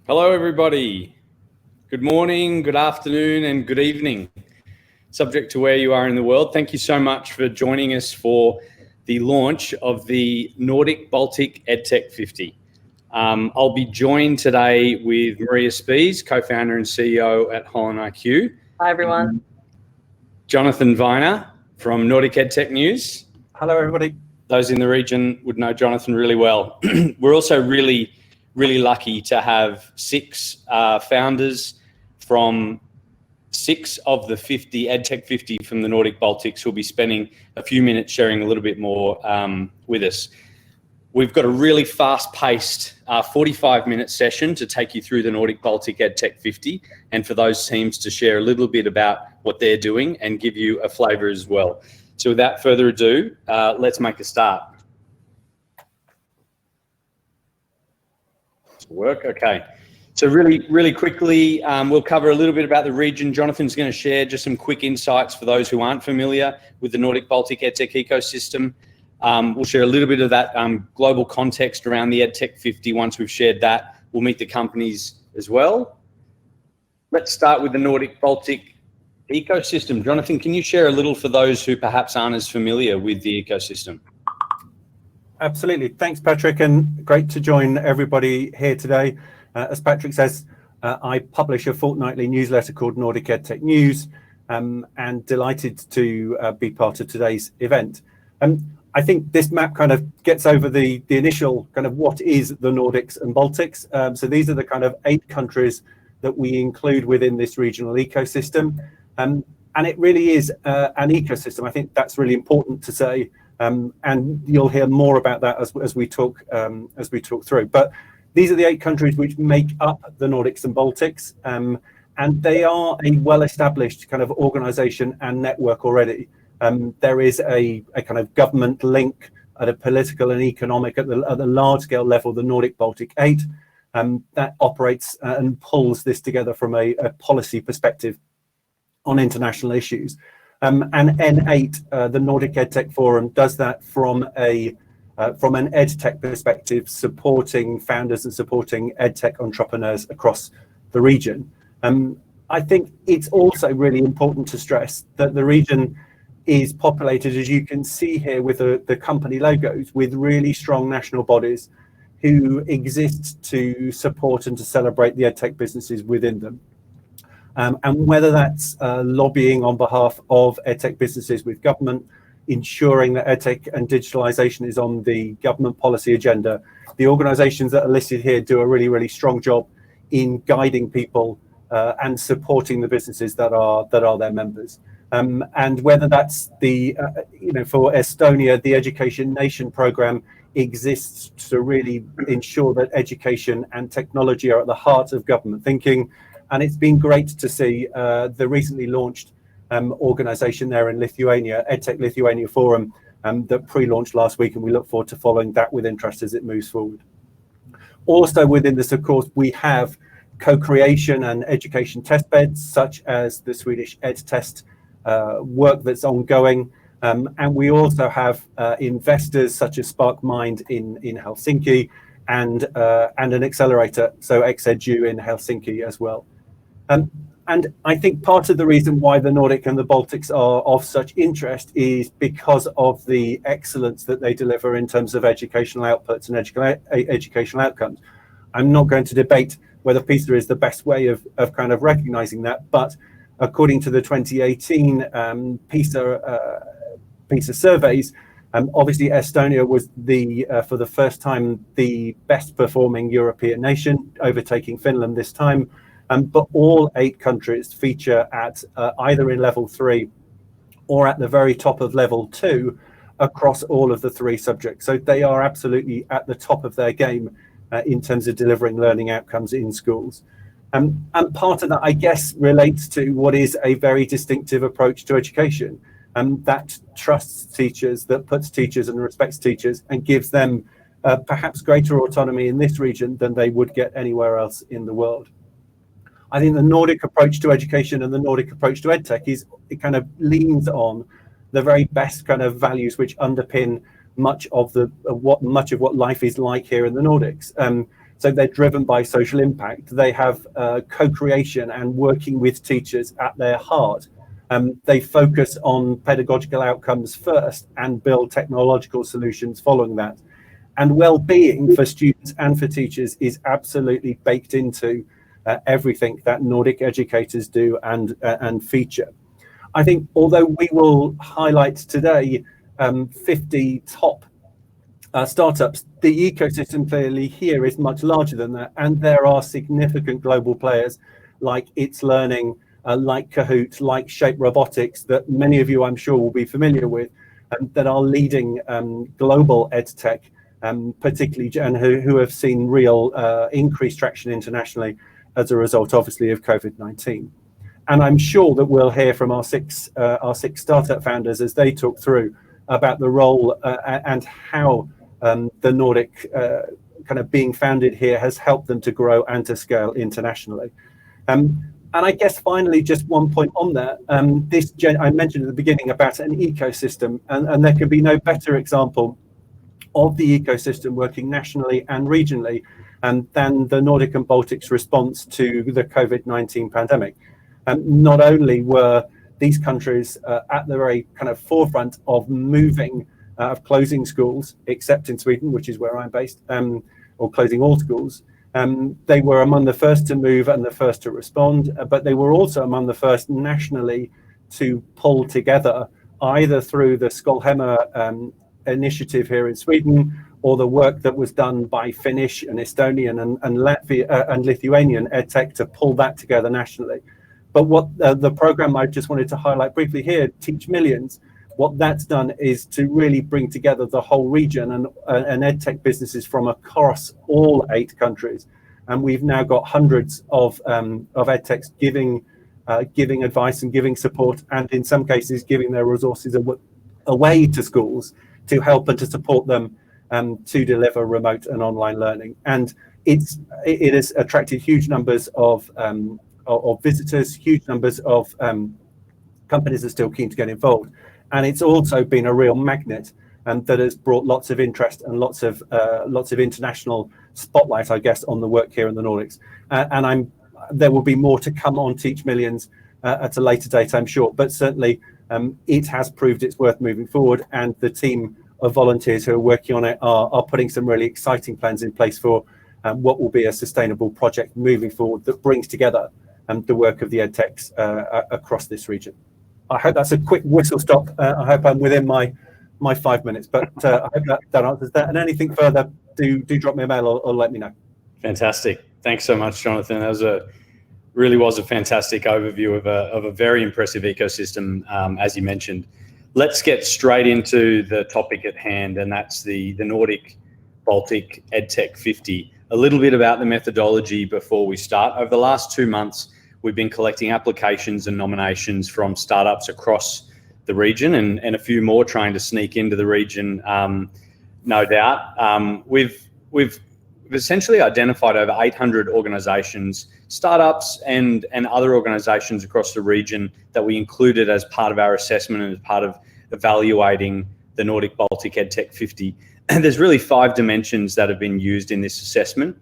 Hello, everybody. Good morning, good afternoon, and good evening, subject to where you are in the world. Thank you so much for joining us for the launch of the Nordic-Baltic EdTech 50. I'll be joined today with Maria Spies, co-founder and CEO at HolonIQ. Hi, everyone. Jonathan Viner from Nordic EdTech News. Hello, everybody. Those in the region would know Jonathan really well. We're also really lucky to have six founders from 6 of the 50 EdTech 50 from the Nordic Baltics who'll be spending a few minutes sharing a little bit more with us. We've got a really fast-paced 45-minute session to take you through the Nordic Baltic EdTech 50 and for those teams to share a little bit about what they're doing and give you a flavour as well. So without further ado, let's make a start. Work, okay. So really quickly, we'll cover a little bit about the region. Jonathan's going to share just some quick insights for those who aren't familiar with the Nordic-Baltic EdTech ecosystem. We'll share a little bit of that global context around the EdTech 50. Once we've shared that, we'll meet the companies as well. Let's start with the Nordic-Baltic ecosystem. Jonathan, can you share a little for those who perhaps aren't as familiar with the ecosystem? Absolutely. Thanks, Patrick, and great to join everybody here today. As Patrick says, I publish a fortnightly newsletter called Nordic EdTech News, and delighted to be part of today's event. I think this map kind of gets over the initial kind of what is the Nordics and Baltics. So these are the kind of 8 countries that we include within this regional ecosystem. And it really is an ecosystem. I think that's really important to say. And you'll hear more about that as we talk through. But these are the 8 countries which make up the Nordics and Baltics, and they are a well-established kind of organisation and network already. There is a kind of government link at a political and economic at the large-scale level, the Nordic-Baltic 8, that operates and pulls this together from a policy perspective on international issues. And N8, the Nordic EdTech Forum, does that from an EdTech perspective, supporting founders and supporting EdTech entrepreneurs across the region. I think it's also really important to stress that the region is populated, as you can see here with the company logos, with really strong national bodies who exist to support and to celebrate the EdTech businesses within them. And whether that's lobbying on behalf of EdTech businesses with government, ensuring that EdTech and digitalization is on the government policy agenda, the organizations that are listed here do a really strong job in guiding people and supporting the businesses that are their members. And whether that's for Estonia, the Education Nation program exists to really ensure that education and technology are at the heart of government thinking. And it's been great to see the recently launched organisation there in Lithuania, EdTech Lithuania Forum, that pre-launched last week, and we look forward to following that with interest as it moves forward. Also within this, of course, we have co-creation and education testbeds, such as the Swedish EdTest work that's ongoing. And we also have investors such as SparkMind in Helsinki and an accelerator, so XEDU in Helsinki as well. And I think part of the reason why the Nordic and the Baltics are of such interest is because of the excellence that they deliver in terms of educational outputs and educational outcomes. I'm not going to debate whether PISA is the best way of kind of recognizing that, but according to the 2018 PISA surveys, obviously Estonia was for the first time the best performing European nation, overtaking Finland this time. But all 8 countries feature at either in level 3 or at the very top of level 2 across all of the 3 subjects. So they are absolutely at the top of their game in terms of delivering learning outcomes in schools. And part of that, I guess, relates to what is a very distinctive approach to education, that trusts teachers, that puts teachers and respects teachers, and gives them perhaps greater autonomy in this region than they would get anywhere else in the world. I think the Nordic approach to education and the Nordic approach to EdTech it kind of leans on the very best kind of values which underpin much of what life is like here in the Nordics. So they're driven by social impact. They have co-creation and working with teachers at their heart. They focus on pedagogical outcomes first and build technological solutions following that. And well-being for students and for teachers is absolutely baked into everything that Nordic educators do and feature. I think although we will highlight today 50 top startups, the ecosystem clearly here is much larger than that, and there are significant global players like It's Learning, like Kahoot, like Shape Robotics, that many of you I'm sure will be familiar with, that are leading global EdTech, particularly, and who have seen real increased traction internationally as a result, obviously, of COVID-19. And I'm sure that we'll hear from our six startup founders as they talk through about the role and how the Nordic kind of being founded here has helped them to grow and to scale internationally. And I guess finally, just one point on that, I mentioned at the beginning about an ecosystem, and there can be no better example of the ecosystem working nationally and regionally than the Nordic and Baltic's response to the COVID-19 pandemic. Not only were these countries at the very kind of forefront of moving, of closing schools, except in Sweden, which is where I'm based, or closing all schools, they were among the first to move and the first to respond, but they were also among the first nationally to pull together, either through the Skolhema initiative here in Sweden, or the work that was done by Finnish and Estonian and Latvian and Lithuanian EdTech to pull that together nationally. But what the program I just wanted to highlight briefly here, Teach Millions, what that's done is to really bring together the whole region and EdTech businesses from across all 8 countries. And we've now got hundreds of EdTechs giving advice and giving support, and in some cases giving their resources away to schools to help and to support them to deliver remote and online learning. And it has attracted huge numbers of visitors, huge numbers of companies are still keen to get involved. And it's also been a real magnet that has brought lots of interest and lots of international spotlight, I guess, on the work here in the Nordics. And there will be more to come on Teach Millions at a later date, I'm sure. But certainly it has proved it's worth moving forward, and the team of volunteers who are working on it are putting some really exciting plans in place for what will be a sustainable project moving forward that brings together the work of the EdTechs across this region. I hope that's a quick whistle stop. I hope I'm within my 5 minutes, but I hope that answers that. And anything further, do drop me a mail or let me know. Fantastic. Thanks so much, Jonathan. That really was a fantastic overview of a very impressive ecosystem, as you mentioned. Let's get straight into the topic at hand, and that's the Nordic-Baltic EdTech 50. A little bit about the methodology before we start. Over the last 2 months, we've been collecting applications and nominations from startups across the region, and a few more trying to sneak into the region, no doubt. We've essentially identified over 800 organisations, startups and other organisations across the region that we included as part of our assessment and as part of evaluating the Nordic-Baltic EdTech 50. And there's really 5 dimensions that have been used in this assessment.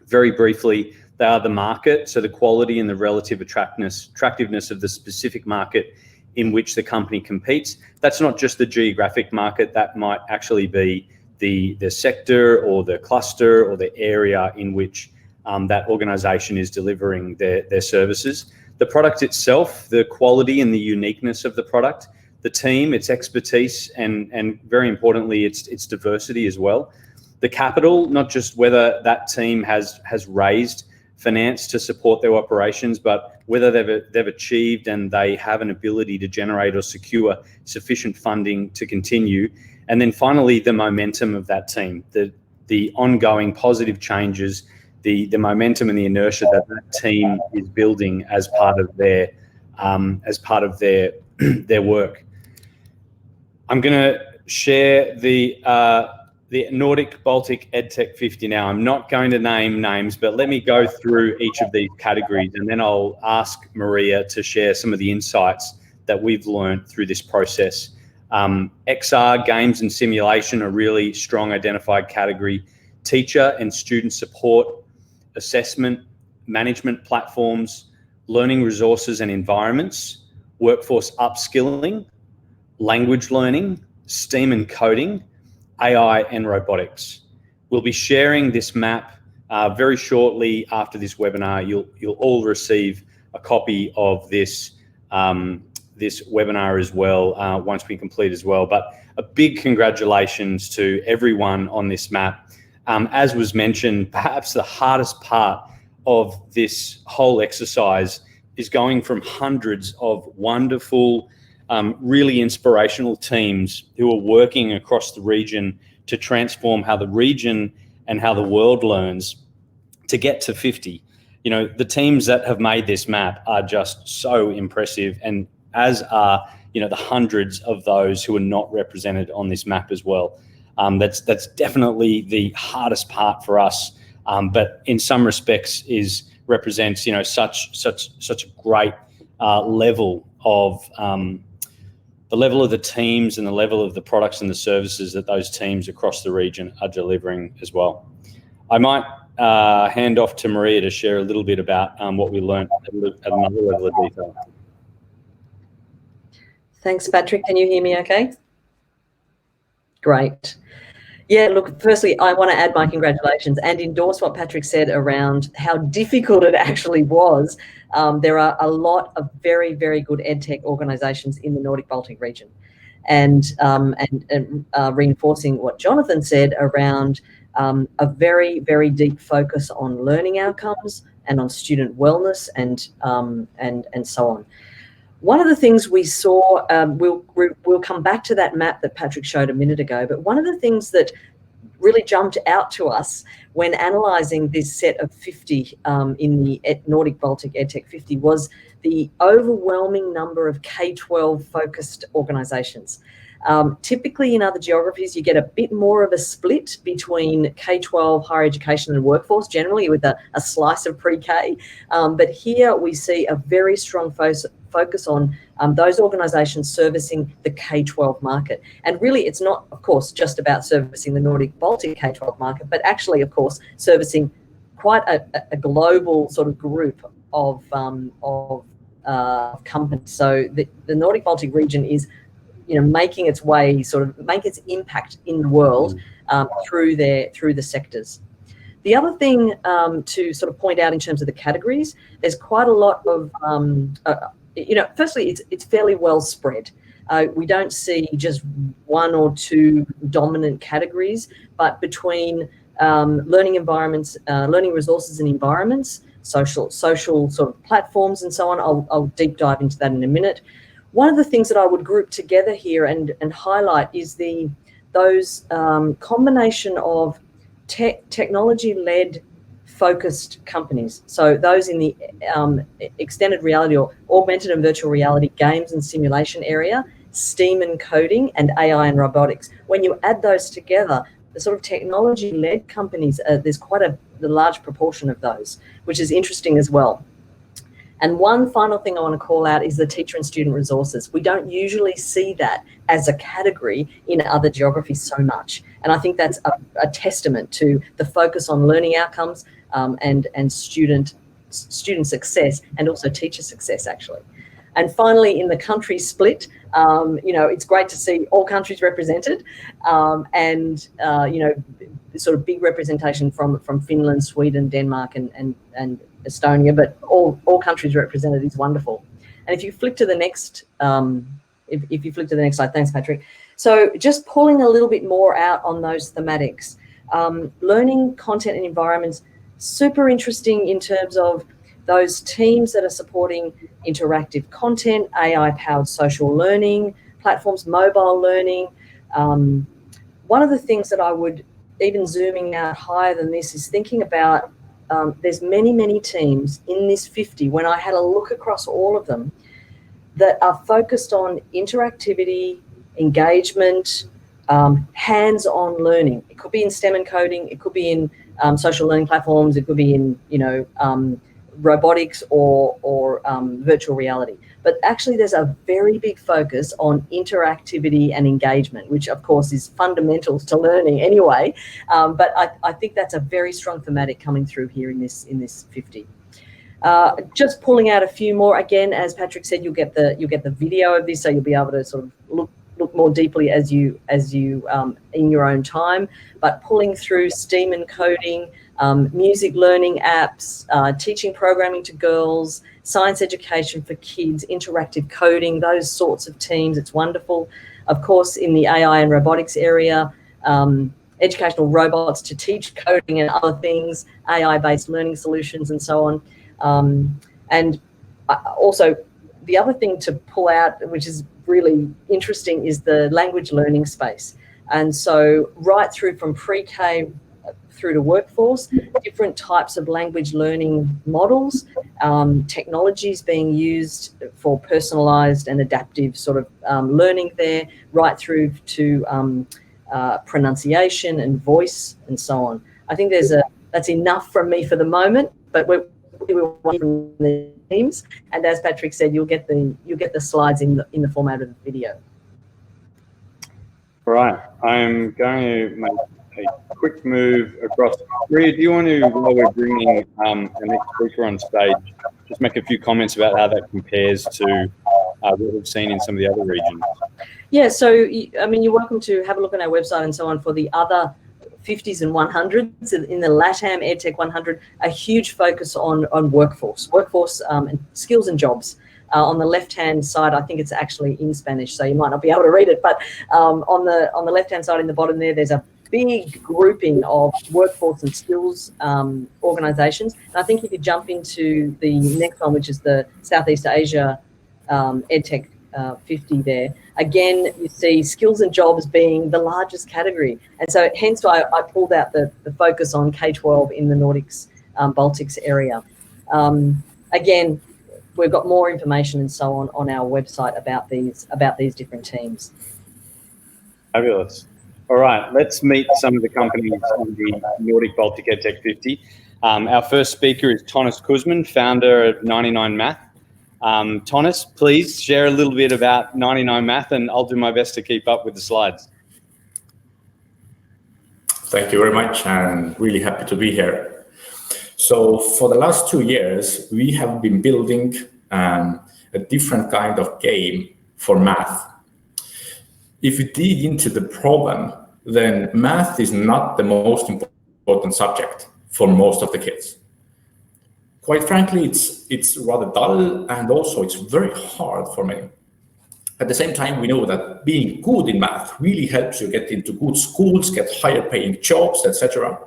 Very briefly, they are the market, so the quality and the relative attractiveness of the specific market in which the company competes. That's not just the geographic market, that might actually be the sector or the cluster or the area in which that organisation is delivering their services. The product itself, the quality and the uniqueness of the product, the team, its expertise, and very importantly, its diversity as well. The capital, not just whether that team has raised finance to support their operations, but whether they've achieved and they have an ability to generate or secure sufficient funding to continue. And then finally, the momentum of that team, the ongoing positive changes, the momentum and the inertia that team is building as part of their their work. I'm going to share the Nordic-Baltic EdTech 50 now. I'm not going to name names, but let me go through each of these categories, and then I'll ask Maria to share some of the insights that we've learned through this process. XR, games and simulation, a really strong identified category. teacher and student support, assessment, management platforms, learning resources and environments, workforce upskilling, language learning, STEAM and coding, AI and robotics. We'll be sharing this map very shortly after this webinar. You'll all receive a copy of this this webinar as well once we complete as well. But a big congratulations to everyone on this map. As was mentioned, perhaps the hardest part of this whole exercise is going from hundreds of wonderful, really inspirational teams who are working across the region to transform how the region and how the world learns, to get to 50. You know, the teams that have made this map are just so impressive, and as are, you know, the hundreds of those who are not represented on this map as well. That's definitely the hardest part for us, but in some respects represents, you know, such a great level of the level of the teams and the level of the products and the services that those teams across the region are delivering as well. I might hand off to Maria to share a little bit about what we learned at another level of detail. Thanks, Patrick. Can you hear me okay? Great. Yeah, look, firstly, I want to add my congratulations and endorse what Patrick said around how difficult it actually was. There are a lot of very, very good EdTech organisations in the Nordic-Baltic region. And reinforcing what Jonathan said around a very, very deep focus on learning outcomes and on student wellness and so on. One of the things we saw, we'll come back to that map that Patrick showed a minute ago, but one of the things that really jumped out to us when analysing this set of 50 in the Nordic-Baltic EdTech 50 was the overwhelming number of K-12 focused organisations. Typically in other geographies, you get a bit more of a split between K-12, higher education and workforce, generally with a slice of pre-K. But here we see a very strong focus on those organisations servicing the K-12 market. And really, it's not, of course, just about servicing the Nordic-Baltic K-12 market, but actually, of course, servicing quite a global sort of group of companies. So the Nordic-Baltic region is, you know, making its way, make its impact in the world through the sectors. The other thing to sort of point out in terms of the categories, there's quite a lot of, you know, firstly, it's fairly well spread. We don't see just one or two dominant categories, but between learning environments, learning resources and environments, social sort of platforms and so on, I'll deep dive into that in a minute. One of the things that I would group together here and highlight is those combination of technology-led focused companies. So those in the extended reality or augmented and virtual reality games and simulation area, STEAM and coding, and AI and robotics. When you add those together, the sort of technology-led companies, there's quite a large proportion of those, which is interesting as well. And one final thing I want to call out is the teacher and student resources. We don't usually see that as a category in other geographies so much. And I think that's a testament to the focus on learning outcomes and student success, and also teacher success, actually. And finally, in the country split, you know, it's great to see all countries represented, and you know, sort of big representation from Finland, Sweden, Denmark, and Estonia, but all countries represented is wonderful. And if you flick to the next, if you flick to the next slide, thanks, Patrick. So just pulling a little bit more out on those thematics, learning content and environments, super interesting in terms of those teams that are supporting interactive content, AI-powered social learning, platforms, mobile learning. One of the things that I would, even zooming out higher than this, is thinking about there's many teams in this 50, when I had a look across all of them, that are focused on interactivity, engagement, hands-on learning. It could be in STEM and coding, it could be in social learning platforms, it could be in, you know, robotics or virtual reality. but actually there's a very big focus on interactivity and engagement, which of course is fundamental to learning anyway. But I think that's a very strong thematic coming through here in this 50. Just pulling out a few more. Again, as Patrick said, you'll get the video of this, so you'll be able to sort of look more deeply as you in your own time. But pulling through STEAM and coding, music learning apps, teaching programming to girls, science education for kids, interactive coding, those sorts of teams. It's wonderful. Of course, in the AI and robotics area, educational robots to teach coding and other things, AI-based learning solutions and so on. And also, the other thing to pull out, which is really interesting, is the language learning space. And so right through from pre-K through to workforce, different types of language learning models, technologies being used for personalized and adaptive sort of learning there, right through to pronunciation and voice and so on. I think that's enough from me for the moment, but we're from the teams, and as Patrick said, you'll get the slides in the format of the video. All right, I'm going to make a quick move across. Ria, do you want to, while we're bringing the next speaker on stage, just make a few comments about how that compares to what we've seen in some of the other regions? Yeah, so I mean, you're welcome to have a look on our website and so on for the other 50s and 100s. In the LATAM EdTech 100, a huge focus on workforce and skills and jobs. On the left-hand side, I think it's actually in Spanish, so you might not be able to read it, but on the left-hand side in the bottom there's a big grouping of workforce and skills organizations. And I think if you jump into the next one, which is the Southeast Asia EdTech 50 there, again, you see skills and jobs being the largest category. And so hence I pulled out the focus on K-12 in the Nordics, Baltics area. Again, we've got more information and so on our website about these different teams. Fabulous. All right, let's meet some of the companies in the Nordic-Baltic EdTech 50. Our first speaker is Thomas Kuzman, founder of 99 Math. Thomas, please share a little bit about 99 Math, and I'll do my best to keep up with the slides. Thank you very much, and really happy to be here. So for the last 2 years, we have been building a different kind of game for math. If you dig into the problem, then math is not the most important subject for most of the kids. Quite frankly, it's rather dull, and also it's very hard for many. At the same time, we know that being good in math really helps you get into good schools, get higher paying jobs, etc.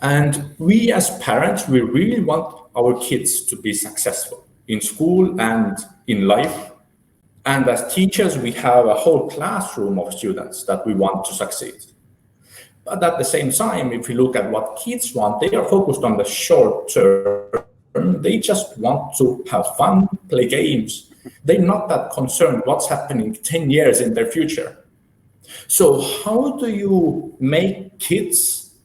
And we as parents, we really want our kids to be successful in school and in life. And as teachers, we have a whole classroom of students that we want to succeed. But at the same time, if you look at what kids want, they are focused on the short term. They just want to have fun, play games. They're not that concerned what's happening 10 years in their future. So how do you make kids,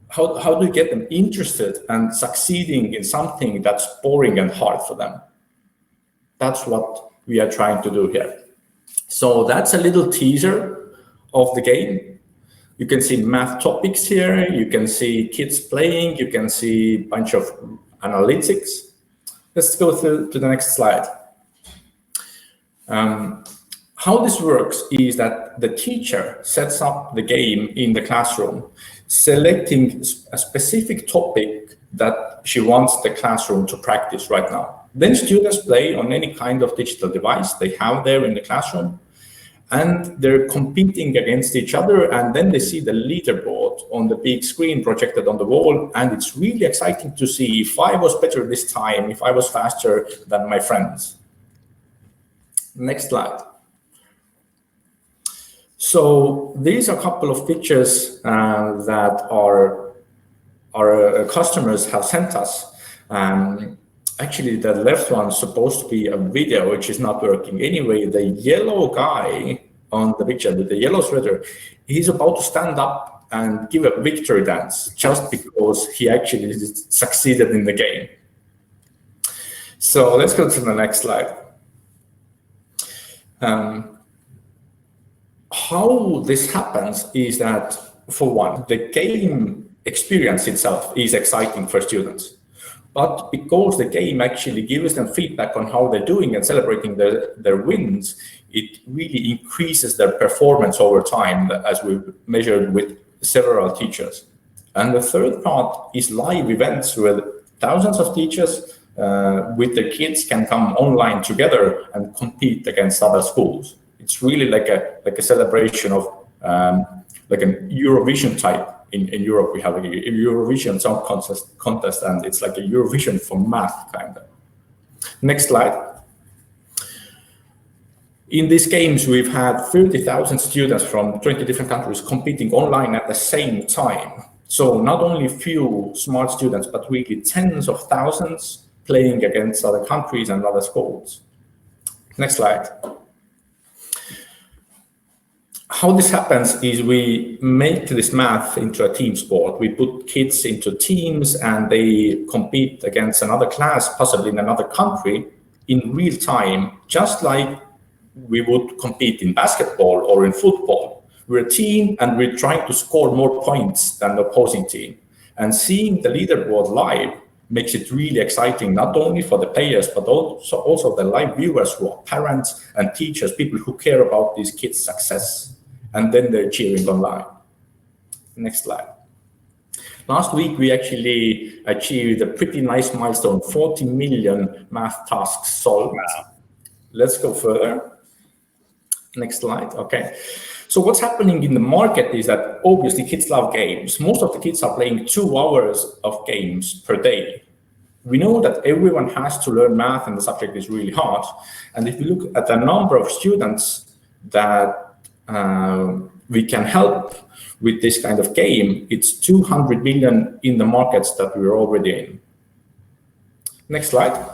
how do you get them interested and succeeding in something that's boring and hard for them? That's what we are trying to do here. So that's a little teaser of the game. You can see math topics here. You can see kids playing. You can see a bunch of analytics. Let's go to the next slide. How this works is that the teacher sets up the game in the classroom, selecting a specific topic that she wants the classroom to practice right now. Then students play on any kind of digital device they have there in the classroom, and they're competing against each other, and then they see the leaderboard on the big screen projected on the wall, and it's really exciting to see if I was better this time, if I was faster than my friends. Next slide. So these are a couple of pictures that our customers have sent us. Actually, the left one is supposed to be a video, which is not working. Anyway, the yellow guy on the picture, with the yellow sweater, he's about to stand up and give a victory dance just because he actually succeeded in the game. So let's go to the next slide. How this happens is that, for one, the game experience itself is exciting for students. But because the game actually gives them feedback on how they're doing and celebrating their wins, it really increases their performance over time, as we've measured with several teachers. And the third part is live events where thousands of teachers with their kids can come online together and compete against other schools. It's really like a celebration of like a Eurovision type. In Europe, we have a Eurovision song contest, and it's like a Eurovision for math, kind of. Next slide. In these games, we've had 30,000 students from 20 different countries competing online at the same time. So not only few smart students, but really tens of thousands playing against other countries and other schools. Next slide. How this happens is we make this math into a team sport. We put kids into teams and they compete against another class, possibly in another country, in real time, just like we would compete in basketball or in football. We're a team and we're trying to score more points than the opposing team. And seeing the leaderboard live makes it really exciting, not only for the players, but also the live viewers who are parents and teachers, people who care about these kids' success. And then they're cheering online. Next slide. Last week, we actually achieved a pretty nice milestone, 40 million math tasks solved. Wow. Let's go further. Next slide, okay. So what's happening in the market is that obviously kids love games. Most of the kids are playing 2 hours of games per day. We know that everyone has to learn math and the subject is really hard. And if you look at the number of students that we can help with this kind of game, it's 200 million in the markets that we're already in. Next slide.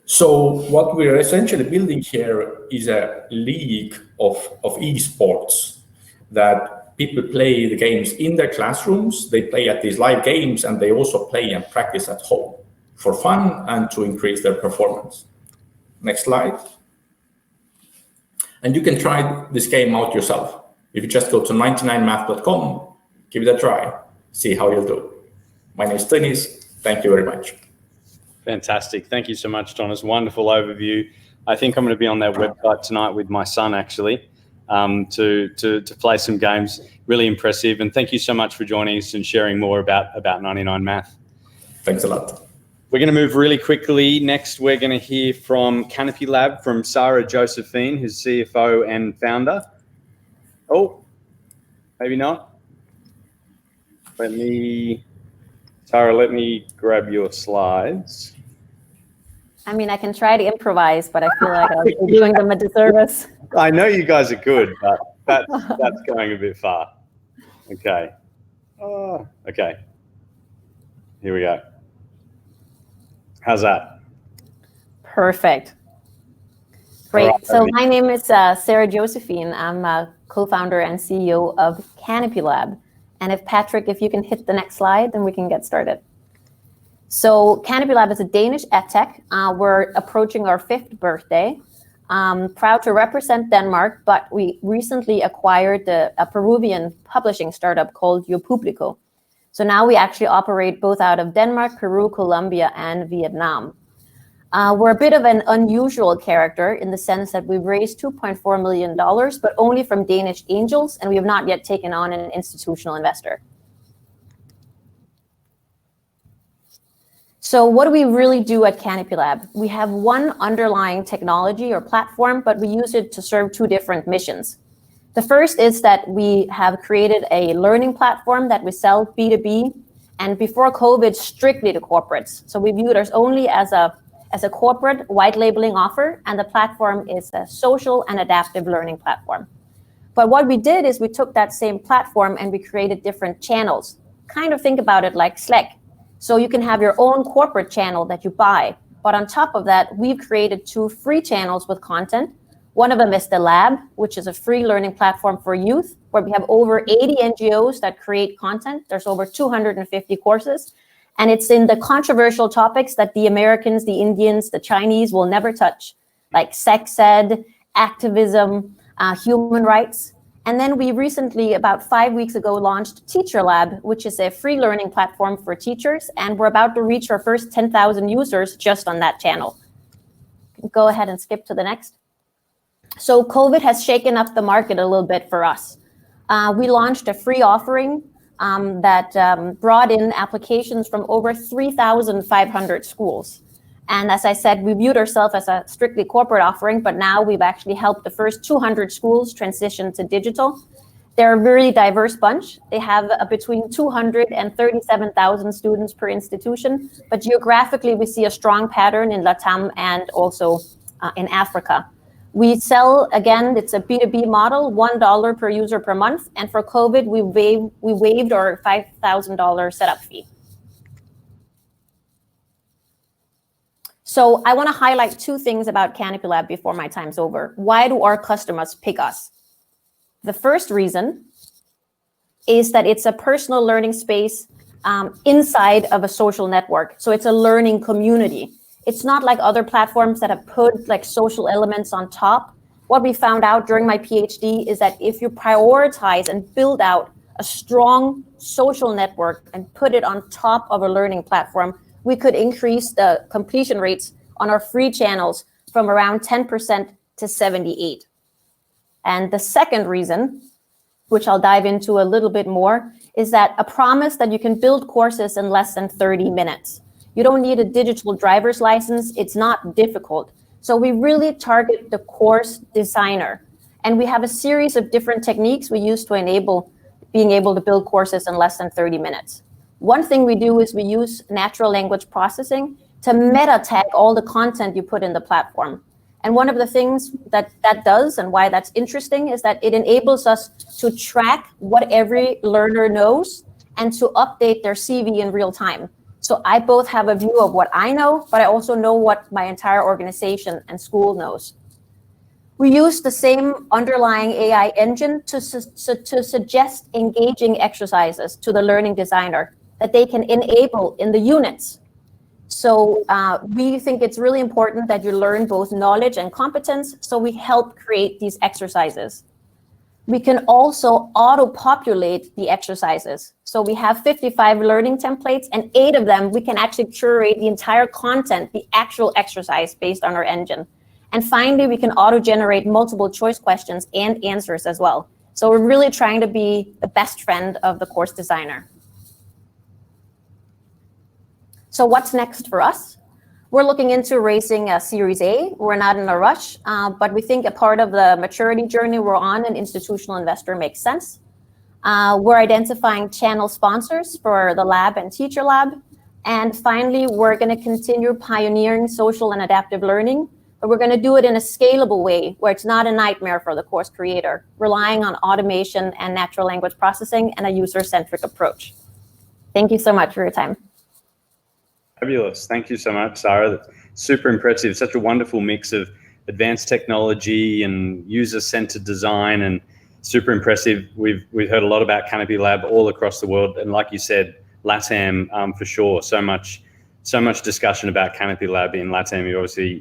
So what we're essentially building here is a league of esports that people play the games in their classrooms, they play at these live games, and they also play and practice at home for fun and to increase their performance. Next slide. And you can try this game out yourself. If you just go to 99math.com, give it a try, see how you'll do. My name is Tõnis. Thank you very much. Fantastic. Thank you so much, Thomas. Wonderful overview. I think I'm going to be on their website tonight with my son, actually, to play some games. Really impressive. And thank you so much for joining us and sharing more about 99 Math. Thanks a lot. We're going to move really quickly. Next, we're going to hear from CanopyLAB, from Sarah Josephine, who's CFO and founder. Oh, maybe not. Sarah, let me grab your slides. I mean, I can try to improvise, but I feel like I'm doing them a disservice. I know you guys are good, but that's going a bit far. Okay. Okay. Here we go. How's that? Perfect. Great. Right, so my name is Sarah Josephine. I'm a co-founder and CEO of CanopyLAB. And if you can hit the next slide, then we can get started. So CanopyLAB is a Danish EdTech. We're approaching our 5th birthday. Proud to represent Denmark, but we recently acquired a Peruvian publishing startup called YouPublico. So now we actually operate both out of Denmark, Peru, Colombia, and Vietnam. We're a bit of an unusual character in the sense that we've raised $2.4 million, but only from Danish angels, and we have not yet taken on an institutional investor. So what do we really do at CanopyLAB? We have one underlying technology or platform, but we use it to serve 2 different missions. The first is that we have created a learning platform that we sell B2B, and before COVID, strictly to corporates. So we viewed us only as a corporate white labeling offer, and the platform is a social and adaptive learning platform. But what we did is we took that same platform and we created different channels. Kind of think about it like Slack. So you can have your own corporate channel that you buy, but on top of that, we've created 2 free channels with content. One of them is the Lab, which is a free learning platform for youth, where we have over 80 NGOs that create content. There's over 250 courses. And it's in the controversial topics that the Americans, the Indians, the Chinese will never touch, like sex ed, activism, human rights. And then we recently, about 5 weeks ago, launched TeacherLAB, which is a free learning platform for teachers. And we're about to reach our first 10,000 users just on that channel. Go ahead and skip to the next. So COVID has shaken up the market a little bit for us. We launched a free offering that brought in applications from over 3,500 schools. And as I said, we viewed ourselves as a strictly corporate offering, but now we've actually helped the first 200 schools transition to digital. They're a really diverse bunch. They have between 200 and 37,000 students per institution, but geographically we see a strong pattern in LATAM and also in Africa. We sell, again, it's a B2B model, $1 per user per month. And for COVID, we waived our $5,000 setup fee. So I want to highlight two things about CanopyLAB before my time's over. Why do our customers pick us? The first reason is that it's a personal learning space inside of a social network. So it's a learning community. It's not like other platforms that have put like social elements on top. What we found out during my PhD is that if you prioritize and build out a strong social network and put it on top of a learning platform, we could increase the completion rates on our free channels from around 10% to 78%. And the second reason, which I'll dive into a little bit more, is that a promise that you can build courses in less than 30 minutes. You don't need a digital driver's license. It's not difficult. So we really target the course designer. And we have a series of different techniques we use to enable being able to build courses in less than 30 minutes. One thing we do is we use natural language processing to meta tag all the content you put in the platform. And one of the things that does and why that's interesting is that it enables us to track what every learner knows and to update their CV in real time. So I both have a view of what I know, but I also know what my entire organization and school knows. We use the same underlying AI engine to suggest engaging exercises to the learning designer that they can enable in the units. So we think it's really important that you learn both knowledge and competence, so we help create these exercises. We can also auto-populate the exercises. So we have 55 learning templates, and 8 of them, we can actually curate the entire content, the actual exercise based on our engine. And finally, we can auto-generate multiple choice questions and answers as well. So we're really trying to be the best friend of the course designer. So what's next for us? We're looking into raising a Series A. We're not in a rush, but we think a part of the maturity journey we're on, an institutional investor makes sense. We're identifying channel sponsors for the lab and TeacherLAB. And finally, we're going to continue pioneering social and adaptive learning, but we're going to do it in a scalable way where it's not a nightmare for the course creator, relying on automation and natural language processing and a user-centric approach. Thank you so much for your time. Fabulous. Thank you so much, Sarah. That's super impressive. Such a wonderful mix of advanced technology and user-centered design, and super impressive. We've heard a lot about CanopyLAB all across the world, and like you said, LATAM for sure. So much discussion about CanopyLAB in LATAM.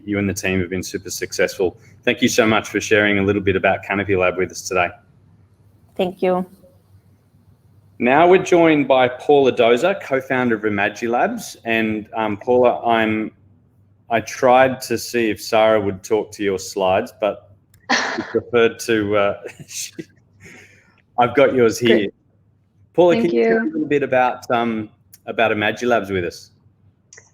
You and the team have been super successful. Thank you so much for sharing a little bit about CanopyLAB with us today. Thank you. Now we're joined by Paula Dozer, co-founder of ImagiLabs. And Paula, I tried to see if Sarah would talk to your slides, but she preferred to, I've got yours here. Great. Paula, Thank can you you. tell a little bit about ImagiLabs with us?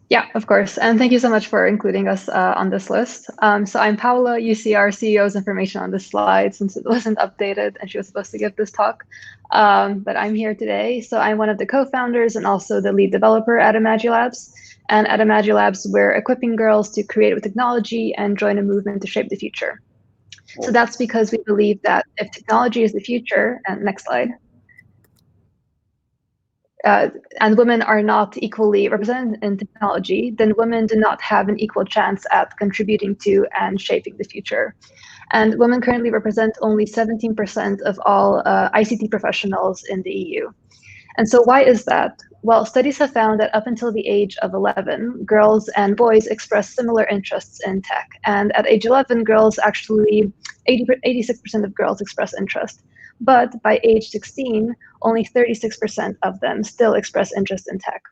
Yeah, of course. And thank you so much for including us on this list. So I'm Paula. You see our CEO's information on this slide since it wasn't updated and she was supposed to give this talk. But I'm here today. So I'm one of the co-founders and also the lead developer at ImagiLabs. And at ImagiLabs, we're equipping girls to create with technology and join a movement to shape the future. So that's because we believe that if technology is the future, and next slide, and women are not equally represented in technology, then women do not have an equal chance at contributing to and shaping the future. And women currently represent only 17% of all ICT professionals in the EU. And so why is that? Well, studies have found that up until the age of 11, girls and boys express similar interests in tech. And at age 11, girls actually, 86% of girls express interest. But by age 16, only 36% of them still express interest in tech.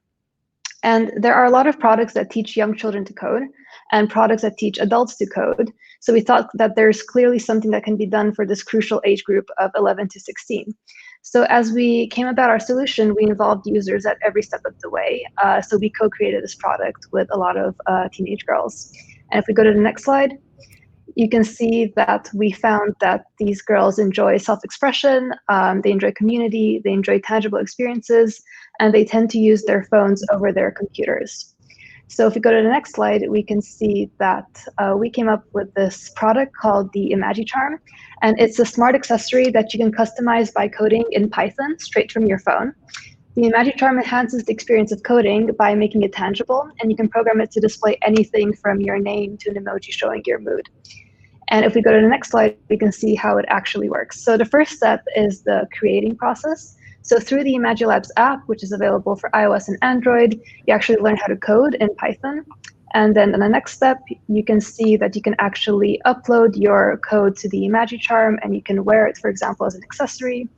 And there are a lot of products that teach young children to code and products that teach adults to code. So we thought that there's clearly something that can be done for this crucial age group of 11 to 16. So as we came about our solution, we involved users at every step of the way. So we co-created this product with a lot of teenage girls. And if we go to the next slide, you can see that we found that these girls enjoy self-expression, they enjoy community, they enjoy tangible experiences, and they tend to use their phones over their computers. So if we go to the next slide, we can see that we came up with this product called the ImagiCharm, and it's a smart accessory that you can customize by coding in Python straight from your phone. The ImagiCharm enhances the experience of coding by making it tangible, and you can program it to display anything from your name to an emoji showing your mood. And if we go to the next slide, we can see how it actually works. So the first step is the creating process. So through the ImagiLabs app, which is available for iOS and Android, you actually learn how to code in Python. And then in the next step, you can see that you can actually upload your code to the ImagiCharm, and you can wear it, for example, as an accessory.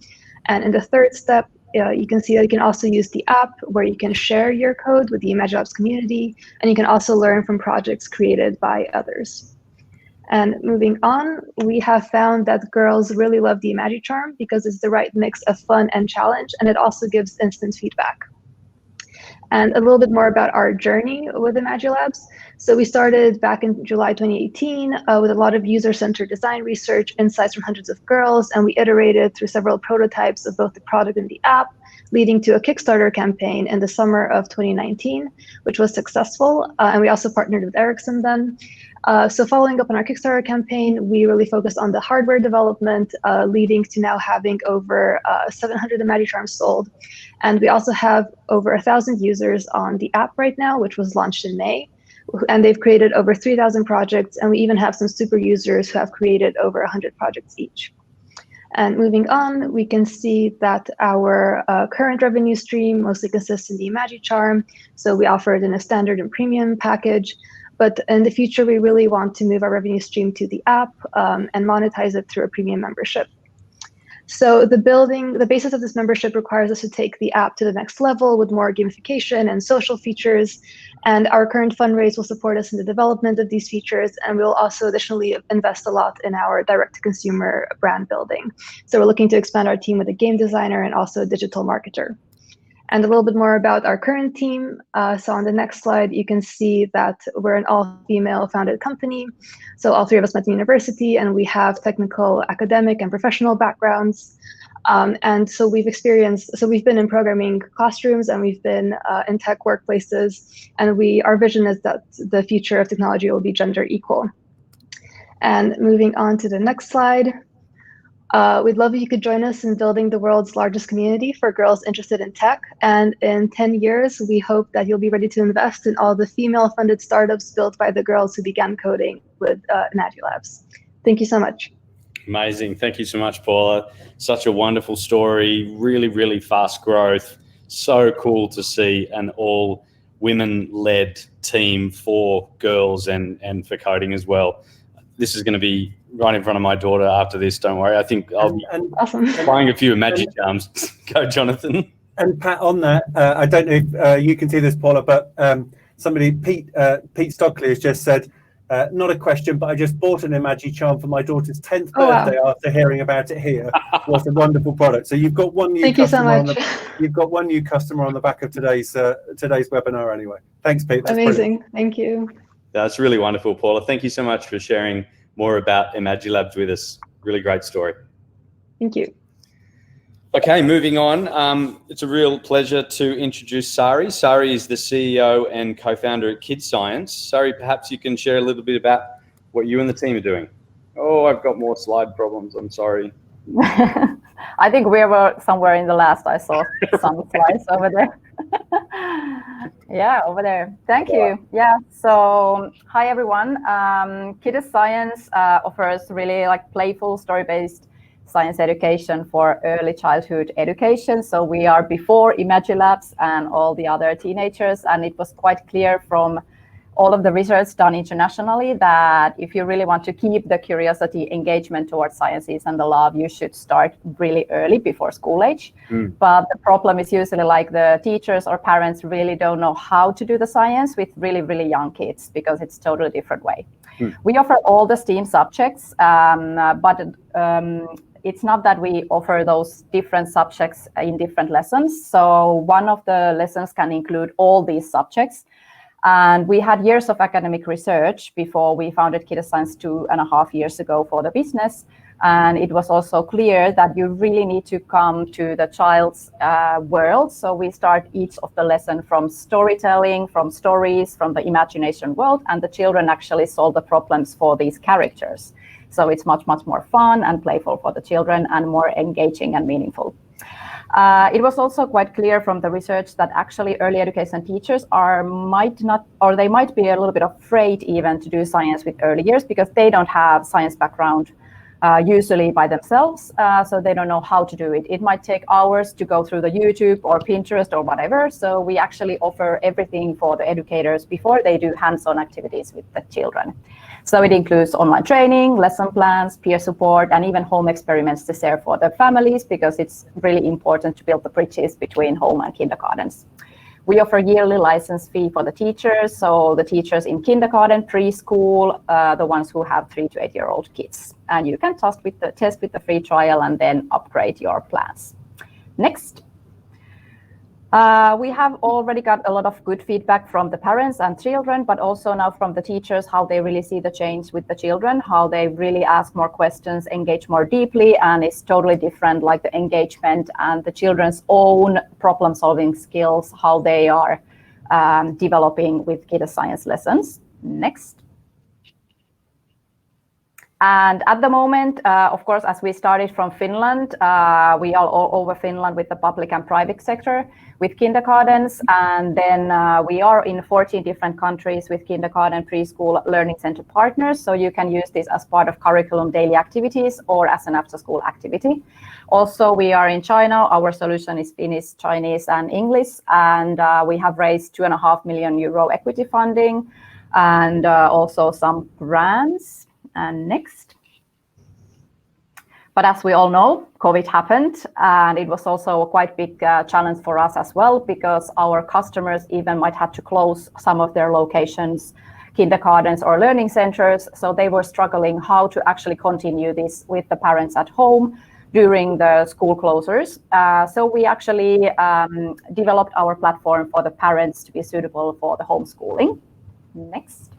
And in the third step, you can see that you can also use the app where you can share your code with the ImagiLabs community, and you can also learn from projects created by others. And moving on, we have found that girls really love the ImagiCharm because it's the right mix of fun and challenge, and it also gives instant feedback. And a little bit more about our journey with ImagiLabs. So we started back in July 2018 with a lot of user-centered design research, insights from hundreds of girls, and we iterated through several prototypes of both the product and the app, leading to a Kickstarter campaign in the summer of 2019, which was successful. And we also partnered with Ericsson then. So following up on our Kickstarter campaign, we really focused on the hardware development, leading to now having over 700 ImagiCharms sold. And we also have over 1,000 users on the app right now, which was launched in May. And they've created over 3,000 projects. And we even have some super users who have created over 100 projects each. And moving on, we can see that our current revenue stream mostly consists in the ImagiCharm. So we offer it in a standard and premium package. But in the future, we really want to move our revenue stream to the app and monetize it through a premium membership. So the basis of this membership requires us to take the app to the next level with more gamification and social features. And our current fundraise will support us in the development of these features. And we'll also additionally invest a lot in our direct-to-consumer brand building. So we're looking to expand our team with a game designer and also a digital marketer. And a little bit more about our current team. So on the next slide, you can see that we're an all-female founded company. So all three of us met in university, and we have technical, academic, and professional backgrounds. And so we've been in programming classrooms, and we've been in tech workplaces. And our vision is that the future of technology will be gender equal. And moving on to the next slide. We'd love if you could join us in building the world's largest community for girls interested in tech. And in 10 years, we hope that you'll be ready to invest in all the female-funded startups built by the girls who began coding with ImagiLabs. Thank you so much. Amazing. Thank you so much, Paula. Such a wonderful story, really, really fast growth. So cool to see an all women-led team for girls and for coding as well. This is going to be right in front of my daughter after this, don't worry. I think I'll be buying a few ImagiCharms. Go, Jonathan. And Pat, on that, I don't know if you can see this, Paula, but Pete Stockley has just said, not a question, but I just bought an ImagiCharm for my daughter's 10th birthday after hearing about it here. What a wonderful product. So you've got one new you've got one new customer on the back of today's webinar anyway. Thanks, Pete. That's amazing. Brilliant. Thank you. That's really wonderful, Paula. Thank you so much for sharing more about ImagiLabs with us. Really great story. Thank you. Okay, moving on. It's a real pleasure to introduce Sari. Sari is the CEO and co-founder at KidScience. Sari, perhaps you can share a little bit about what you and the team are doing. Oh, I've got more slide problems. I'm sorry. I think we were somewhere in the last. I saw some slides over there. Yeah, over there. Thank you. Yeah. So, hi everyone. KidScience offers really like playful, story-based science education for early childhood education. So we are before ImagiLabs and all the other teenagers, and it was quite clear from all of the research done internationally that if you really want to keep the curiosity, engagement towards sciences and the love, you should start really early before school age. But the problem is usually like the teachers or parents really don't know how to do the science with really, really young kids because it's totally different way. We offer all the STEAM subjects, but it's not that we offer those different subjects in different lessons. So one of the lessons can include all these subjects. And we had years of academic research before we founded KidScience 2.5 years ago for the business. And it was also clear that you really need to come to the child's world. So we start each of the lesson from storytelling, from stories, from the imagination world, and the children actually solve the problems for these characters. So it's much, much more fun and playful for the children and more engaging and meaningful. It was also quite clear from the research that actually early education teachers might be a little bit afraid even to do science with early years because they don't have science background usually by themselves, so they don't know how to do it. It might take hours to go through the YouTube or Pinterest or whatever, so we actually offer everything for the educators before they do hands-on activities with the children. So it includes online training, lesson plans, peer support, and even home experiments to share for the families because it's really important to build the bridges between home and kindergartens. We offer yearly license fee for the teachers, so the teachers in kindergarten, preschool, the ones who have 3 to 8-year-old kids. And you can test with the free trial and then upgrade your plans. Next. We have already got a lot of good feedback from the parents and children, but also now from the teachers, how they really see the change with the children, how they really ask more questions, engage more deeply, and it's totally different, like the engagement and the children's own problem-solving skills, how they are developing with KidScience lessons. Next. And at the moment, of course, as we started from Finland, we are all over Finland with the public and private sector with kindergartens. And then we are in 14 different countries with kindergarten, preschool, learning center partners. So you can use this as part of curriculum daily activities or as an after-school activity. Also, we are in China. Our solution is Finnish, Chinese, and English. And we have raised €2.5 million equity funding and also some grants. And next. But as we all know, COVID happened, and it was also a quite big challenge for us as well, because our customers even might have to close some of their locations, kindergartens or learning centers. So they were struggling how to actually continue this with the parents at home during the school closures. So we actually developed our platform for the parents to be suitable for the homeschooling. Next.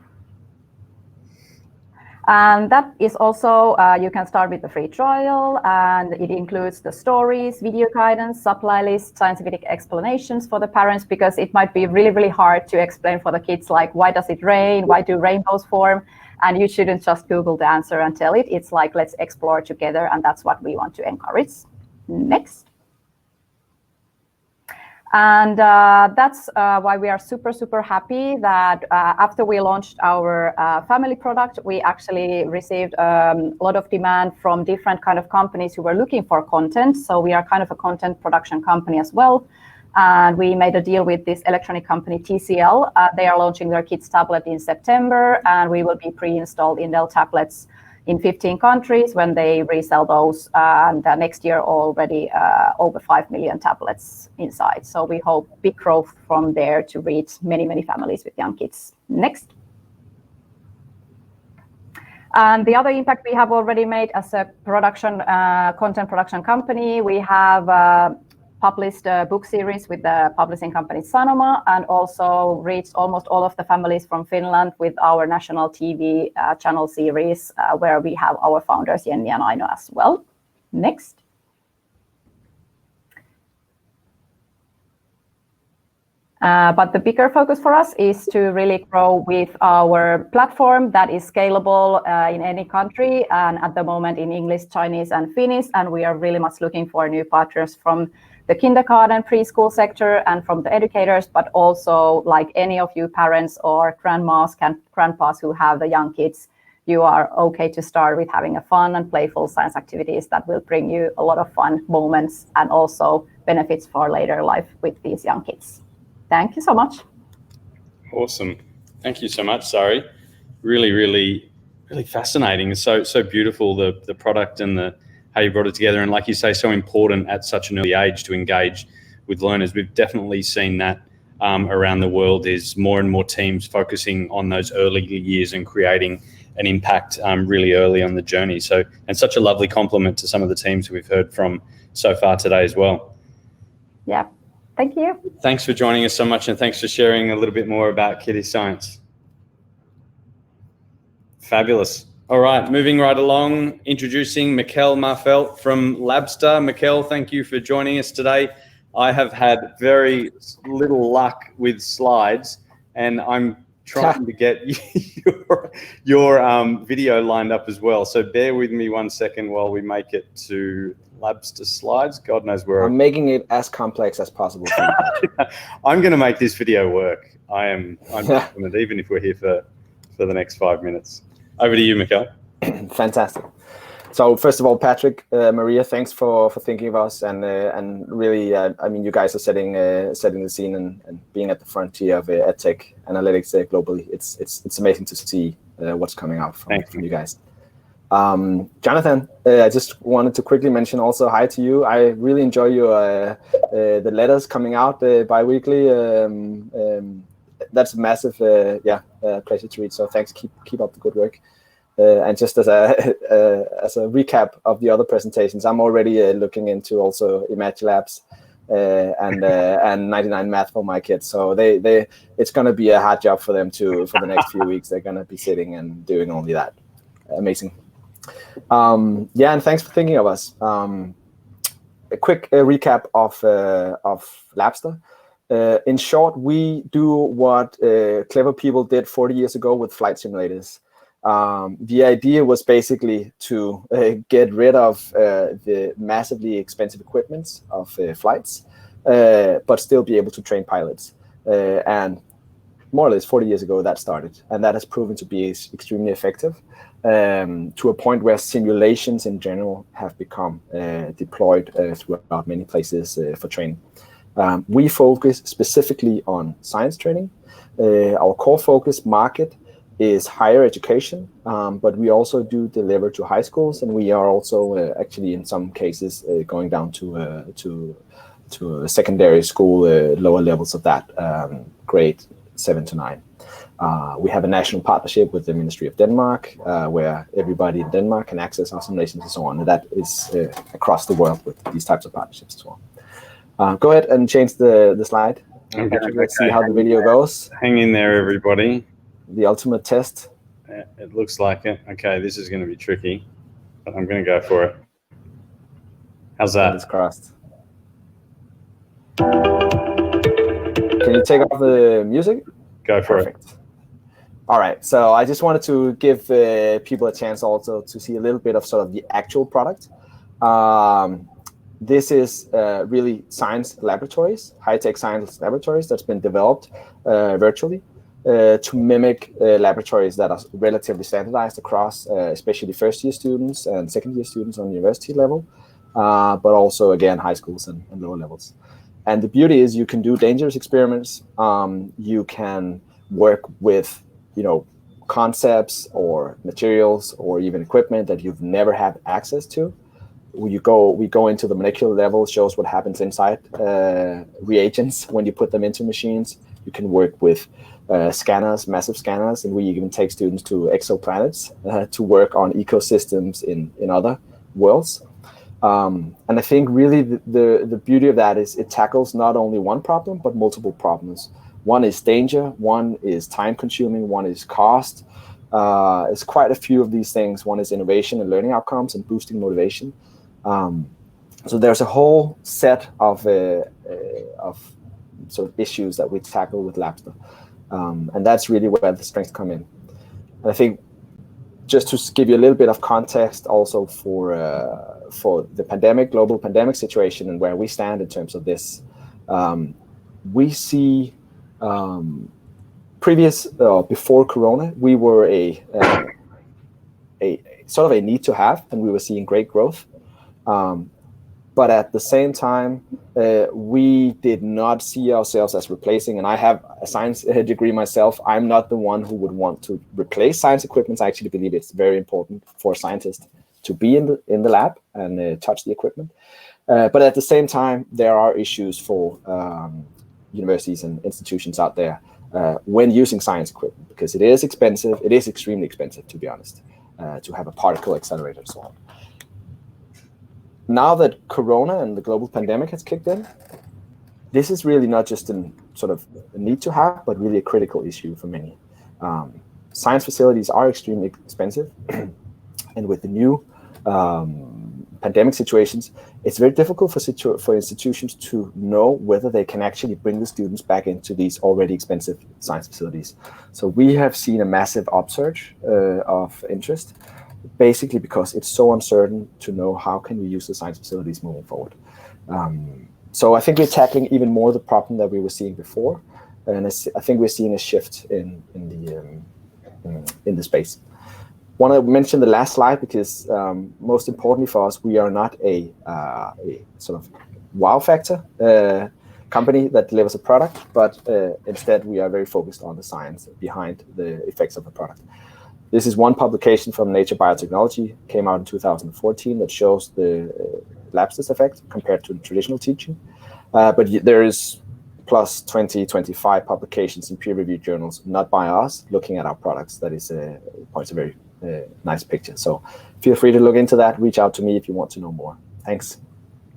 And that is also, you can start with the free trial, and it includes the stories, video guidance, supply list, scientific explanations for the parents, because it might be really, really hard to explain for the kids, like, why does it rain? Why do rainbows form? And you shouldn't just Google the answer and tell it. It's like, let's explore together, and that's what we want to encourage. Next. And that's why we are super, super happy that after we launched our family product, we actually received a lot of demand from different kind of companies who were looking for content. So we are kind of a content production company as well. And we made a deal with this electronic company, TCL. They are launching their kids tablet in September, and we will be pre-installed in Dell tablets in 15 countries when they resell those, and next year already over 5 million tablets inside. So we hope big growth from there to reach many, many families with young kids. Next. And the other impact we have already made as a production, content production company, we have published a book series with the publishing company Sanoma, and also reached almost all of the families from Finland with our national TV channel series, where we have our founders Jenni and Aino as well. Next. But the bigger focus for us is to really grow with our platform that is scalable in any country, and at the moment in English, Chinese, and Finnish, and we are really much looking for new partners from the kindergarten, preschool sector, and from the educators, but also like any of you parents or grandmas, grandpas who have the young kids, you are okay to start with having a fun and playful science activities that will bring you a lot of fun moments and also benefits for later life with these young kids. Thank you so much. Awesome. Thank you so much, Sari. Really, really, really fascinating. So beautiful, the product and how you brought it together. And like you say, so important at such an early age to engage with learners. We've definitely seen that around the world, is more and more teams focusing on those early years and creating an impact really early on the journey. So, and such a lovely compliment to some of the teams we've heard from so far today as well. Yeah, thank you. Thanks for joining us so much, and thanks for sharing a little bit more about KidScience. Fabulous. All right, moving right along, introducing Mikkel Marfelt from Labster. Mikkel, thank you for joining us today. I have had very little luck with slides, and I'm trying to get your video lined up as well. So bear with me 1 second while we make it to Labster slides. God knows where I'm making it as complex as possible for you. I'm going to make this video work. I'm confident, even if we're here for the next 5 minutes. Over to you, Mikkel. Fantastic. So first of all, Patrick, Maria, thanks for thinking of us, and really, I mean, you guys are setting the scene and being at the frontier of EdTech analytics globally. It's amazing to see what's coming out from you guys. Jonathan, I just wanted to quickly mention also hi to you. I really enjoy your the letters coming out bi-weekly. That's a massive pleasure to read. So thanks. Keep up the good work. And just as a recap of the other presentations, I'm already looking into also ImagiLabs and 99 math for my kids. So it's going to be a hard job for them for the next few weeks. They're going to be sitting and doing only that. Amazing. And thanks for thinking of us. A quick recap of Labster. In short, we do what clever people did 40 years ago with flight simulators. The idea was basically to get rid of the massively expensive equipment of flights, but still be able to train pilots. And more or less 40 years ago that started, and that has proven to be extremely effective to a point where simulations in general have become deployed throughout many places for training. We focus specifically on science training. Our core focus market is higher education, but we also do deliver to high schools, and we are also actually in some cases going down to secondary school, lower levels of that, grade 7 to 9. We have a national partnership with the Ministry of Denmark, where everybody in Denmark can access our simulations and so on. And that is across the world with these types of partnerships as well. Go ahead and change the slide. Okay, let's see how the video goes. Hang in there, everybody. The ultimate test. It looks like it. Okay, this is going to be tricky, but I'm going to go for it. How's that? It's crossed. Can you take off the music? Go for Perfect. It. All right, so I just wanted to give people a chance also to see a little bit of sort of the actual product. This is really science laboratories, high-tech science laboratories that's been developed virtually to mimic laboratories that are relatively standardized across, especially first-year students and second-year students on university level, but also, again, high schools and lower levels. And the beauty is you can do dangerous experiments. You can work with, concepts or materials or even equipment that you've never had access to. We go into the molecular level, shows what happens inside reagents when you put them into machines. You can work with scanners, massive scanners, and we even take students to exoplanets to work on ecosystems in other worlds. And I think really the beauty of that is it tackles not only one problem, but multiple problems. One is danger, one is time consuming, one is cost. It's quite a few of these things. One is innovation and learning outcomes and boosting motivation. So there's a whole set of sort of issues that we tackle with Labster. And that's really where the strengths come in. And I think just to give you a little bit of context also for the global pandemic situation and where we stand in terms of this, we see before Corona, we were sort of a need to have, and we were seeing great growth. But at the same time, we did not see ourselves as replacing, and I have a science degree myself. I'm not the one who would want to replace science equipment. I actually believe it's very important for scientists to be in the lab and touch the equipment. But at the same time, there are issues for universities and institutions out there when using science equipment, because it is expensive. It is extremely expensive, to be honest, to have a particle accelerator and so on. Now that Corona and the global pandemic has kicked in, this is really not just a sort of a need to have, but really a critical issue for many. Science facilities are extremely expensive, and with the new pandemic situations, it's very difficult for institutions to know whether they can actually bring the students back into these already expensive science facilities. So we have seen a massive upsurge of interest, basically because it's so uncertain to know how can we use the science facilities moving forward. So I think we're tackling even more the problem that we were seeing before, and I think we're seeing a shift in the space. Want to mention the last slide because most importantly for us, we are not a sort of wow factor company that delivers a product, but instead we are very focused on the science behind the effects of the product. This is one publication from Nature Biotechnology, came out in 2014, that shows the Labster's effect compared to traditional teaching. But there is plus 20, 25 publications in peer-reviewed journals, not by us, looking at our products. That is points a very nice picture. So feel free to look into that. Reach out to me if you want to know more. Thanks.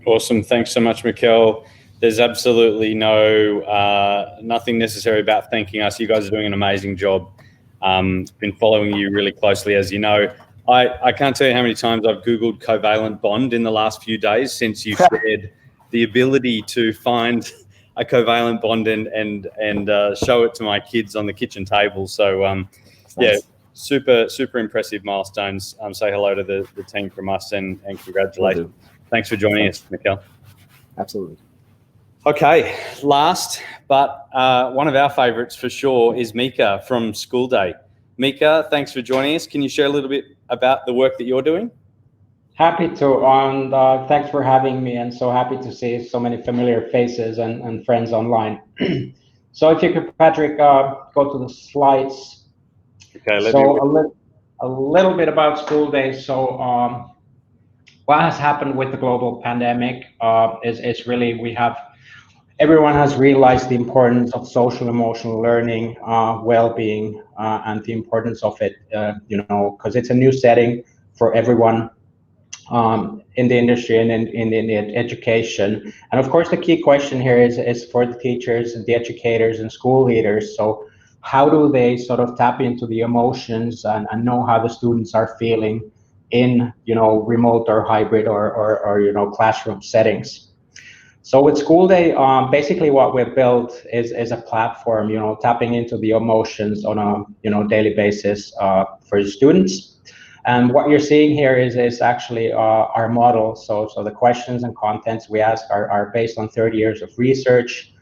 Awesome. Thanks so much, Mikkel. There's absolutely nothing necessary about thanking us. You guys are doing an amazing job. Been following you really closely, as you know. I can't tell you how many times I've Googled covalent bond in the last few days since you shared the ability to find a covalent bond and show it to my kids on the kitchen table. So yeah, super impressive milestones. Say hello to the team from us and congratulations. Thanks for joining us, Mikkel. Absolutely. Okay, last, but one of our favorites for sure is Mika from School Day. Mika, thanks for joining us. Can you share a little bit about the work that you're doing? Happy to, and thanks for having me, and so happy to see so many familiar faces and friends online. So if you could, Patrick, go to the slides. Okay, so a little bit about School Day. So what has happened with the global pandemic is really everyone has realized the importance of social emotional learning, well-being, and the importance of it, because it's a new setting for everyone in the industry and in the education. And of course, the key question here is for the teachers and the educators and school leaders. So how do they sort of tap into the emotions and know how the students are feeling in, remote or hybrid or classroom settings? So with School Day, basically what we've built is a platform, tapping into the emotions on a daily basis for the students. And what you're seeing here is actually our model. So the questions and contents we ask are based on 30 years of research.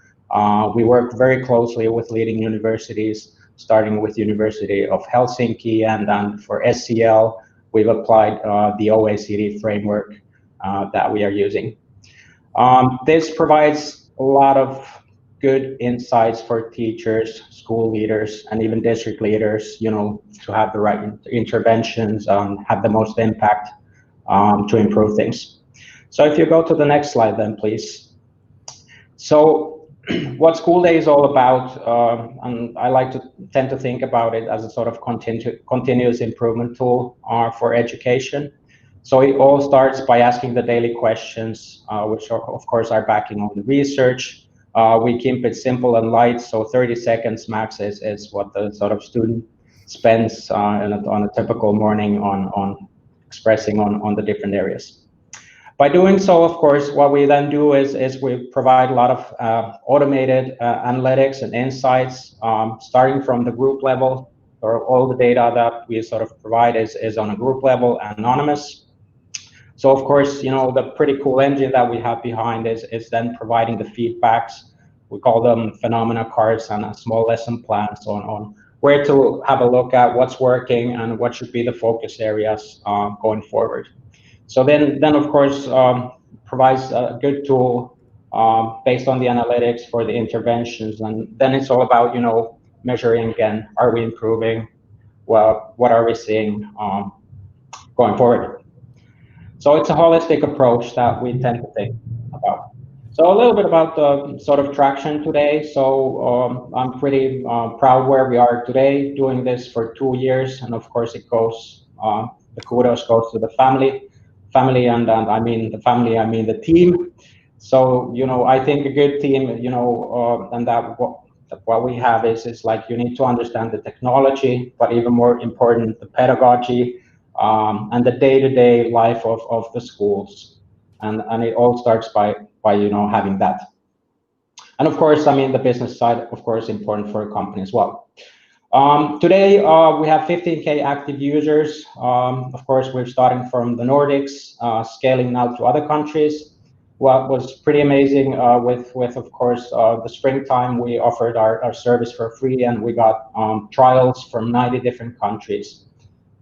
We work very closely with leading universities, starting with University of Helsinki, and then for SCL, we've applied the OECD framework that we are using. This provides a lot of good insights for teachers, school leaders, and even district leaders, to have the right interventions, have the most impact to improve things. So if you go to the next slide then, please. So what School Day is all about, and I tend to think about it as a sort of continuous improvement tool for education. So it all starts by asking the daily questions, which of course are backing on the research. We keep it simple and light, so 30 seconds max is what the sort of student spends on a typical morning on expressing on the different areas. By doing so, of course, what we then do is we provide a lot of automated analytics and insights, starting from the group level, or all the data that we sort of provide is on a group level, anonymous. So of course, the pretty cool engine that we have behind is then providing the feedbacks. We call them phenomena cards and small lesson plans on where to have a look at what's working and what should be the focus areas going forward. So then of course, provides a good tool based on the analytics for the interventions. And then it's all about, measuring again, are we improving? Well, what are we seeing going forward? So it's a holistic approach that we tend to think about. So a little bit about the sort of traction today. So I'm pretty proud where we are today, doing this for 2 years. And of course it goes, the kudos goes to the family, and I mean the family, I mean the team. So, I think a good team, and that what we have is like, you need to understand the technology, but even more important, the pedagogy, and the day-to-day life of the schools. And it all starts by having that. And of course, I mean, the business side, of course, important for a company as well. Today, we have 15K active users. Of course, we're starting from the Nordics, scaling now to other countries. What was pretty amazing with of course, the springtime, we offered our service for free, and we got trials from 90 different countries.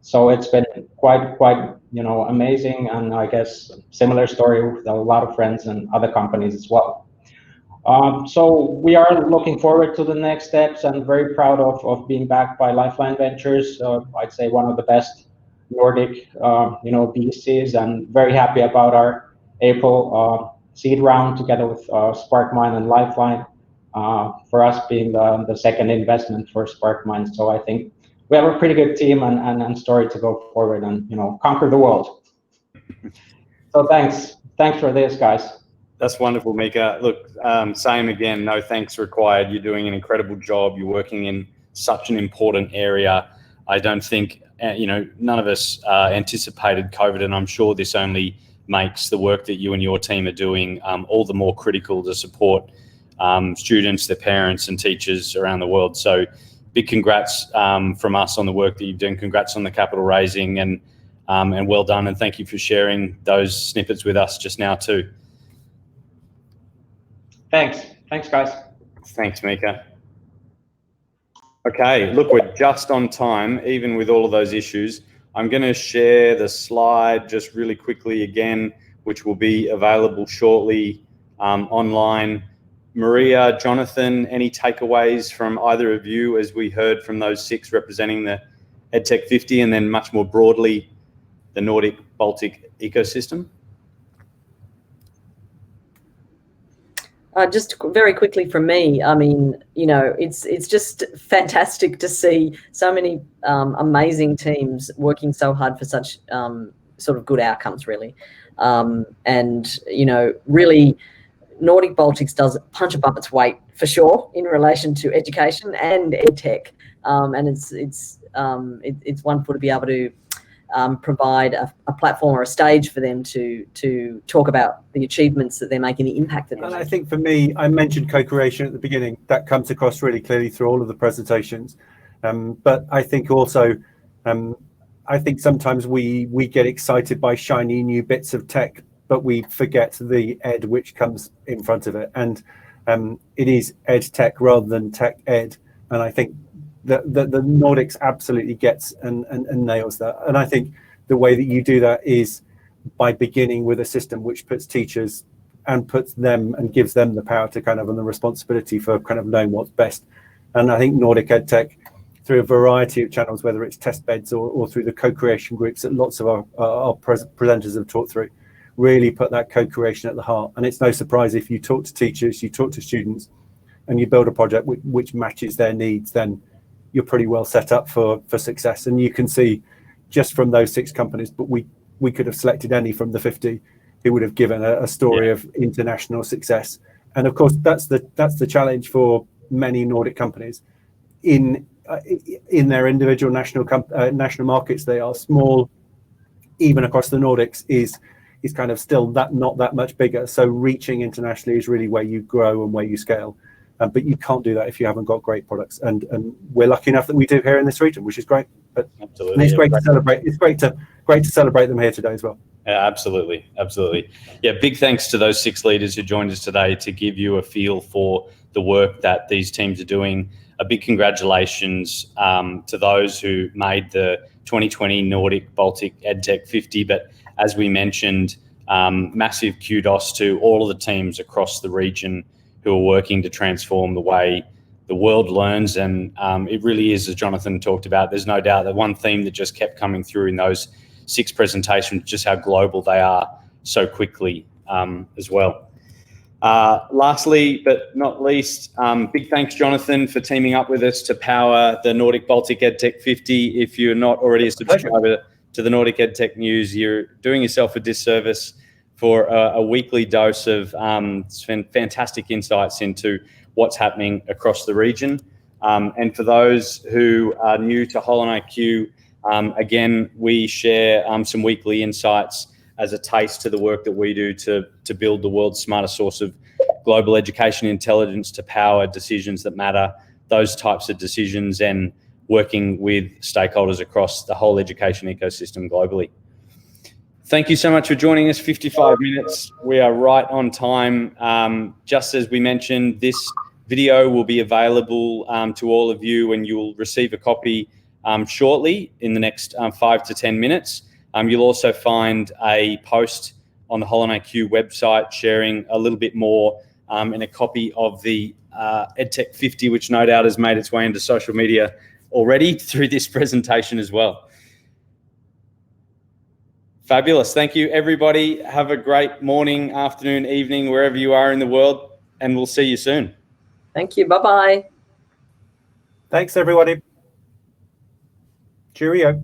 So it's been quite amazing, and I guess similar story with a lot of friends and other companies as well. So we are looking forward to the next steps, and very proud of being backed by Lifeline Ventures. I'd say one of the best Nordic VCs, and very happy about our April seed round together with SparkMind and Lifeline, for us being the second investment for SparkMind. So I think we have a pretty good team and story to go forward and conquer the world. So thanks for this, guys. That's wonderful, Mika. Look, same again, no thanks required. You're doing an incredible job. You're working in such an important area. I don't think, none of us anticipated COVID, and I'm sure this only makes the work that you and your team are doing all the more critical to support students, their parents and teachers around the world. So big congrats from us on the work that you've done. Congrats on the capital raising, and well done. And thank you for sharing those snippets with us just now too. Thanks, guys. Thanks, Mika. Okay, look, we're just on time, even with all of those issues. I'm going to share the slide just really quickly again, which will be available shortly online. Maria, Jonathan, any takeaways from either of you as we heard from those 6 representing the EdTech 50, and then much more broadly, the Nordic-Baltic ecosystem? Just very quickly from me, I mean, it's just fantastic to see so many amazing teams working so hard for such sort of good outcomes, really. And, really, Nordic-Baltics does punch above its weight for sure in relation to education and EdTech. And it's wonderful to be able to provide a platform or a stage for them to talk about the achievements that they're making, the impact that they're making. And I think for me, I mentioned co-creation at the beginning. That comes across really clearly through all of the presentations. But I think also, I think sometimes we get excited by shiny new bits of tech, but we forget the ed which comes in front of it. And it is EdTech rather than tech ed. And I think the Nordics absolutely gets and nails that. And I think the way that you do that is by beginning with a system which puts teachers and puts them and gives them the power to kind of, and the responsibility for kind of knowing what's best. And I think Nordic EdTech, through a variety of channels, whether it's test beds or through the co-creation groups that lots of our presenters have talked through, really put that co-creation at the heart. And it's no surprise if you talk to teachers, you talk to students, and you build a project which matches their needs, then you're pretty well set up for success. And you can see just from those 6 companies, but we could have selected any from the 50 who would have given a story of international success. And of course, that's the challenge for many Nordic companies. In their individual national markets, they are small. Even across the Nordics is kind of still not that much bigger. So reaching internationally is really where you grow and where you scale. But you can't do that if you haven't got great products, and we're lucky enough that we do here in this region, which is great. But absolutely, it's great to celebrate. It's great to celebrate them here today as well. Yeah, absolutely. Yeah, big thanks to those 6 leaders who joined us today to give you a feel for the work that these teams are doing. a big congratulations to those who made the 2020 Nordic-Baltic EdTech 50. But as we mentioned, massive kudos to all of the teams across the region who are working to transform the way the world learns. And it really is, as Jonathan talked about, there's no doubt that one theme that just kept coming through in those 6 presentations, just how global they are so quickly as well. Lastly, but not least, big thanks, Jonathan, for teaming up with us to power the Nordic-Baltic EdTech 50. If you're not already a subscriber to the Nordic EdTech News, you're doing yourself a disservice for a weekly dose of fantastic insights into what's happening across the region. And for those who are new to HolonIQ, again, we share some weekly insights as a taste to the work that we do to build the world's smartest source of global education intelligence to power decisions that matter, those types of decisions, and working with stakeholders across the whole education ecosystem globally. Thank you so much for joining us. 55 minutes. We are right on time. Just as we mentioned, this video will be available to all of you, and you'll receive a copy shortly in the next 5 to 10 minutes. You'll also find a post on the HolonIQ website sharing a little bit more and a copy of the EdTech 50, which no doubt has made its way into social media already through this presentation as well. Fabulous. Thank you, everybody. Have a great morning, afternoon, evening, wherever you are in the world, and we'll see you soon. Thank you. Bye-bye. Thanks, everybody. Cheerio.